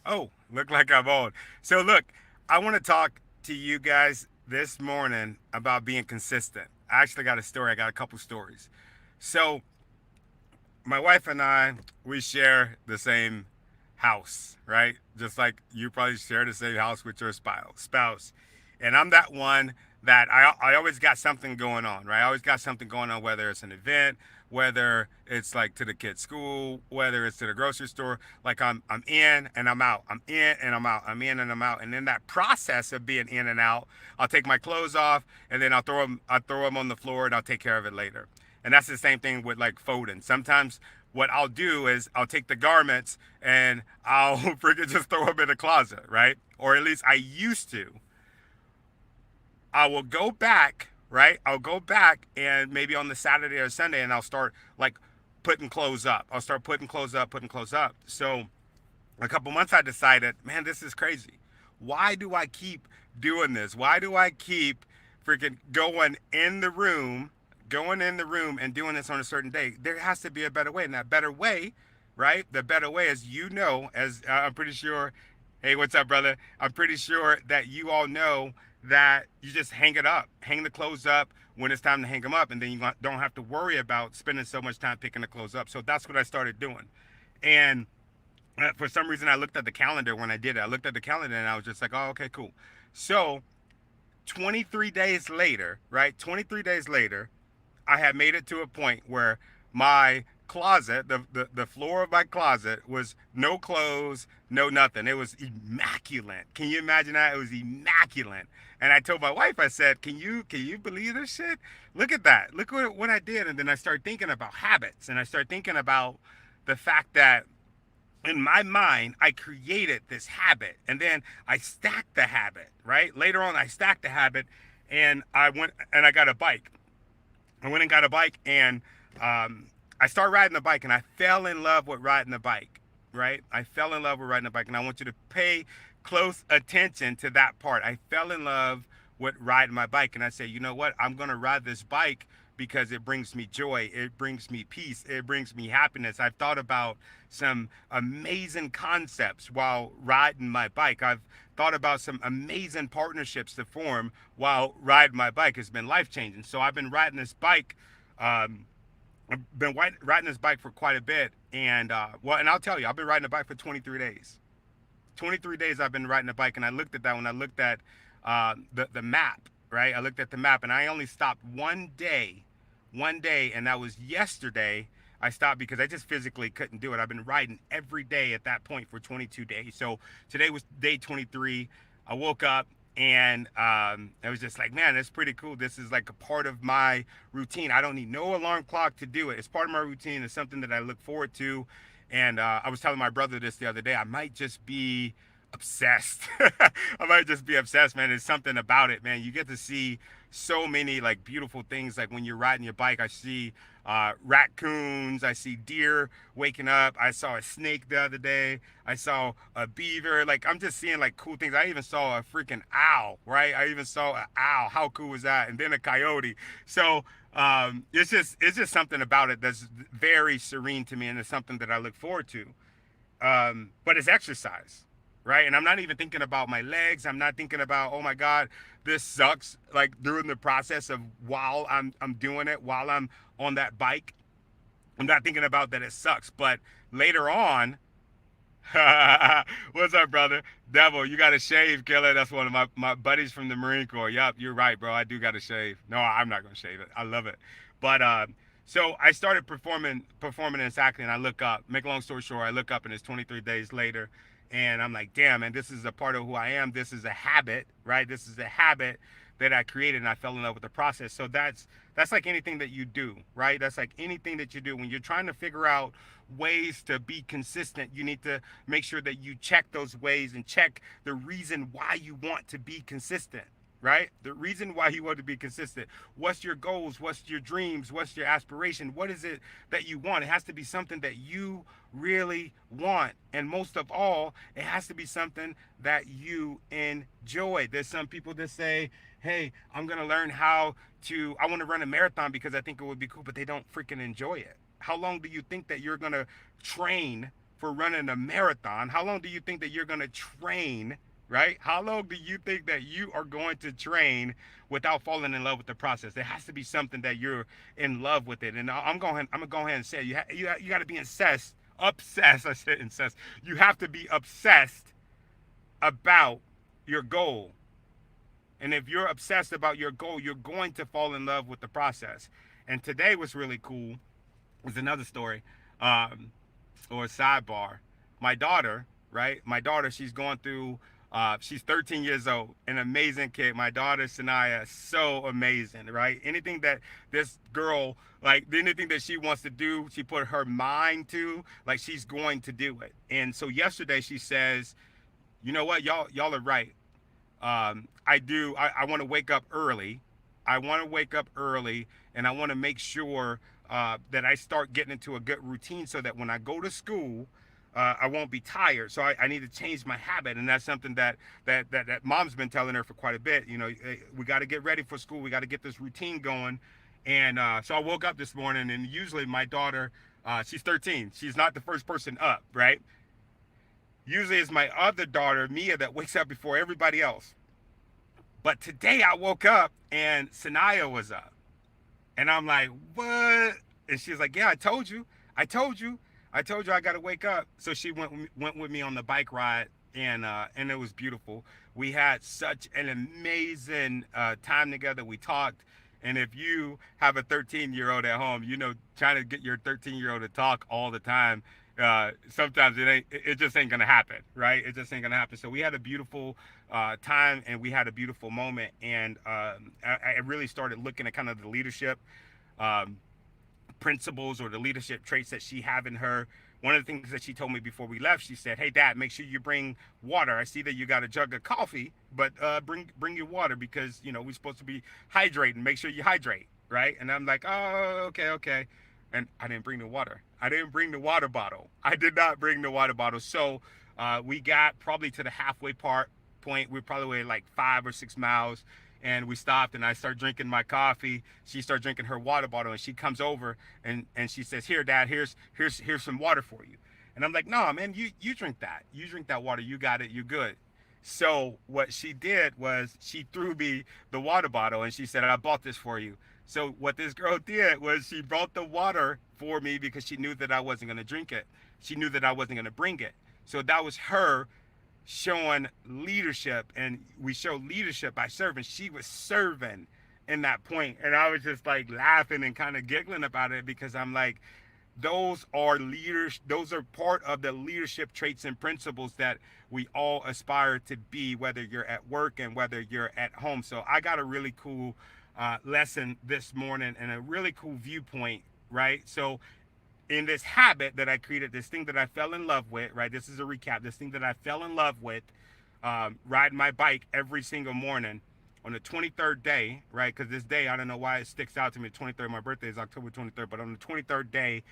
Oh, look like I'm old. So look, I want to talk to you guys this morning about being consistent. I actually got a story. I got a couple stories. So my wife and I, we share the same house, right? Just like you probably share the same house with your spouse. And I'm that one that I always got something going on, right? I always got something going on, whether it's an event, whether it's like to the kids' school, whether it's to the grocery store. Like I'm in and I'm out. I'm in and I'm out. I'm in and I'm out. And in that process of being in and out, I'll take my clothes off and then I'll throw them on the floor and I'll take care of it later. And that's the same thing with like folding. Sometimes what I'll do is I'll take the garments and I'll freaking just throw them in the closet, right? Or at least I used to. I will go back, right? I'll go back and maybe on the Saturday or Sunday and I'll start like putting clothes up. I'll start putting clothes up, putting clothes up. So a couple months I decided, man, this is crazy. Why do I keep doing this? Why do I keep freaking going in the room and doing this on a certain day? There has to be a better way. And that better way, right? The better way, as you know, as I'm pretty sure, hey, what's up, brother? I'm pretty sure that you all know that you just hang it up, hang the clothes up when it's time to hang them up, and then you don't have to worry about spending so much time picking the clothes up. So that's what I started doing. And for some reason, I looked at the calendar when I did it. I looked at the calendar and I was just like, oh, okay, cool. So 23 days later, right? 23 days later, I had made it to a point where my closet, the floor of my closet was no clothes, no nothing. It was immaculate. Can you imagine that? It was immaculate. And I told my wife, I said, can you believe this shit? Look at that. Look what I did. And then I started thinking about habits and I started thinking about the fact that in my mind, I created this habit and then I stacked the habit, right? Later on, I stacked the habit and I went and I got a bike. I went and got a bike and I started riding the bike and I fell in love with riding the bike, right? I fell in love with riding the bike and I want you to pay close attention to that part. I fell in love with riding my bike and I said, you know what? I'm going to ride this bike because it brings me joy. It brings me peace. It brings me happiness. I've thought about some amazing concepts while riding my bike. I've thought about some amazing partnerships to form while riding my bike. It's been life changing. So I've been riding this bike. I've been riding this bike for quite a bit, and and I'll tell you, I've been riding a bike for 23 days. 23 days I've been riding a bike, and I looked at that when I looked at the map, right? I looked at the map, and I only stopped one day, and that was yesterday. I stopped because I just physically couldn't do it. I've been riding every day at that point for 22 days. So today was day 23. I woke up and I was just like, man, that's pretty cool. This is like a part of my routine. I don't need no alarm clock to do it. It's part of my routine. It's something that I look forward to. And I was telling my brother this the other day. I might just be obsessed. I might just be obsessed, man. There's something about it, man. You get to see so many like beautiful things. Like when you're riding your bike, I see raccoons, I see deer waking up. I saw a snake the other day. I saw a beaver. Like I'm just seeing like cool things. I even saw a freaking owl, right? I even saw an owl. How cool was that? And then a coyote. So it's just something about it that's very serene to me, and it's something that I look forward to. But it's exercise, right? And I'm not even thinking about my legs. I'm not thinking about, oh my God, this sucks. Like during the process of while I'm doing it, while I'm on that bike, I'm not thinking about that it sucks. But later on, what's up, brother? Devil, you got to shave, killer. That's one of my buddies from the Marine Corps. Yup, you're right, bro. I do got to shave. No, I'm not gonna shave it. I love it. But so I started performing in Sackley, and I look up. Make a long story short, I look up, and it's 23 days later, and I'm like, damn, man, this is a part of who I am. This is a habit, right? This is a habit that I created, and I fell in love with the process. So that's like anything that you do, right? That's like anything that you do when you're trying to figure out ways to be consistent. You need to make sure that you check those ways and check the reason why you want to be consistent, right? The reason why you want to be consistent. What's your goals? What's your dreams? What's your aspiration? What is it that you want? It has to be something that you really want. And most of all, it has to be something that you enjoy. There's some people that say, hey, I'm going to learn I want to run a marathon because I think it would be cool, but they don't freaking enjoy it. How long do you think that you're going to train for running a marathon? How long do you think that you're going to train, right? How long do you think that you are going to train without falling in love with the process? There has to be something that you're in love with it. And I'm gonna go ahead and say you got to be obsessed. I said incest. You have to be obsessed about your goal. And if you're obsessed about your goal, you're going to fall in love with the process. And today was really cool. It's another story, or a sidebar. My daughter, right? My daughter, she's going through. She's 13 years old, an amazing kid. My daughter Sanaya, so amazing, right? Anything that this girl, like anything that she wants to do, she put her mind to, like she's going to do it. And so yesterday she says, you know what, y'all are right. I want to wake up early. I want to wake up early, and I want to make sure that I start getting into a good routine so that when I go to school, I won't be tired. So I need to change my habit, and that's something that mom's been telling her for quite a bit. You know, we got to get ready for school. We got to get this routine going. And so I woke up this morning, and usually my daughter, she's 13. She's not the first person up, right? Usually it's my other daughter, Mia, that wakes up before everybody else. But today I woke up and Sanaya was up. And I'm like, what? And she's like, yeah, I told you. I told you I got to wake up. So she went with me on the bike ride, and it was beautiful. We had such an amazing time together. We talked. And if you have a 13-year-old at home, you know, trying to get your 13-year-old to talk all the time, sometimes it just ain't gonna happen, right? It just ain't gonna happen. So we had a beautiful time, and we had a beautiful moment, and I really started looking at kind of the leadership um, principles or the leadership traits that she have in her. One of the things that she told me before we left, she said, hey Dad, make sure you bring water. I see that you got a jug of coffee, but bring your water, because you know we're supposed to be hydrating. Make sure you hydrate, right? And I'm like, oh, okay. And I didn't bring the water. I didn't bring the water bottle. I did not bring the water bottle. So we got probably to the halfway point. We probably were like 5 or 6 miles, and we stopped, and I started drinking my coffee. She started drinking her water bottle, and she comes over and she says, here Dad, here's some water for you. And I'm like, no man, you drink that. You drink that water. You got it. You're good. So what she did was she threw me the water bottle, and she said, I bought this for you. So what this girl did was she brought the water for me because she knew that I wasn't going to drink it. She knew that I wasn't going to bring it. So that was her showing leadership, and we show leadership by serving. She was serving in that point, and I was just like laughing and kind of giggling about it, because I'm like, those are leaders. Those are part of the leadership traits and principles that we all aspire to be, whether you're at work and whether you're at home. So I got a really cool lesson this morning, and a really cool viewpoint, right? So in this habit that I created, this thing that I fell in love with, right? This is a recap. This thing that I fell in love with, riding my bike every single morning on the 23rd day, right? Because this day, I don't know why it sticks out to me. 23rd, my birthday is October 23rd, but on the 23rd day,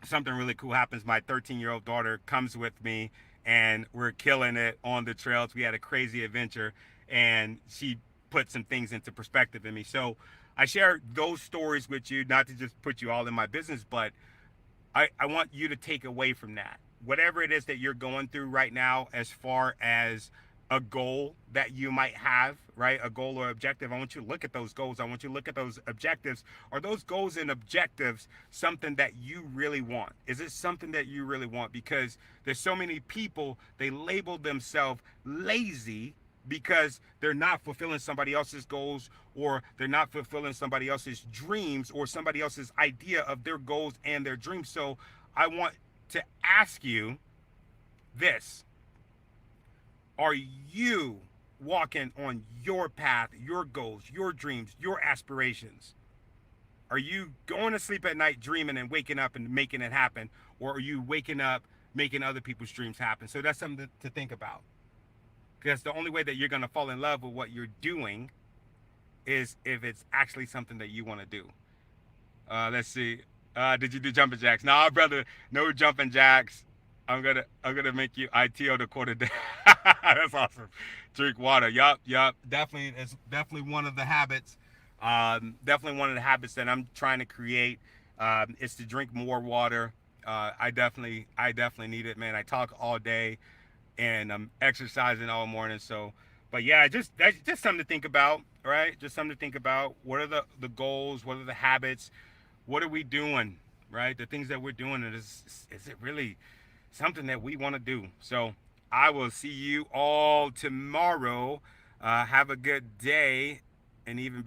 something really cool happens. My 13-year-old daughter comes with me, and we're killing it on the trails. We had a crazy adventure, and she put some things into perspective in me. So I share those stories with you, not to just put you all in my business, but I want you to take away from that, whatever it is that you're going through right now, as far as a goal that you might have, right? A goal or objective. I want you to look at those goals. I want you to look at those objectives. Are those goals and objectives something that you really want? Is it something that you really want? Because there's so many people, they label themselves lazy because they're not fulfilling somebody else's goals, or they're not fulfilling somebody else's dreams, or somebody else's idea of their goals and their dreams. So I want to ask you this. Are you walking on your path, your goals, your dreams, your aspirations? Are you going to sleep at night dreaming and waking up and making it happen? Or are you waking up making other people's dreams happen? So that's something to think about. Because the only way that you're going to fall in love with what you're doing is if it's actually something that you want to do. Let's see. Did you do jumping jacks? Nah, brother, no jumping jacks. I'm gonna make you ITO the quarter day. That's awesome. Drink water. Yup. Definitely, it's definitely one of the habits. Definitely one of the habits that I'm trying to create is to drink more water. I definitely need it, man. I talk all day, and I'm exercising all morning. So, but yeah, that's just something to think about, right? Just something to think about. What are the goals? What are the habits? What are we doing, right? The things that we're doing, is it really something that we want to do? So I will see you all tomorrow. Have a good day, and even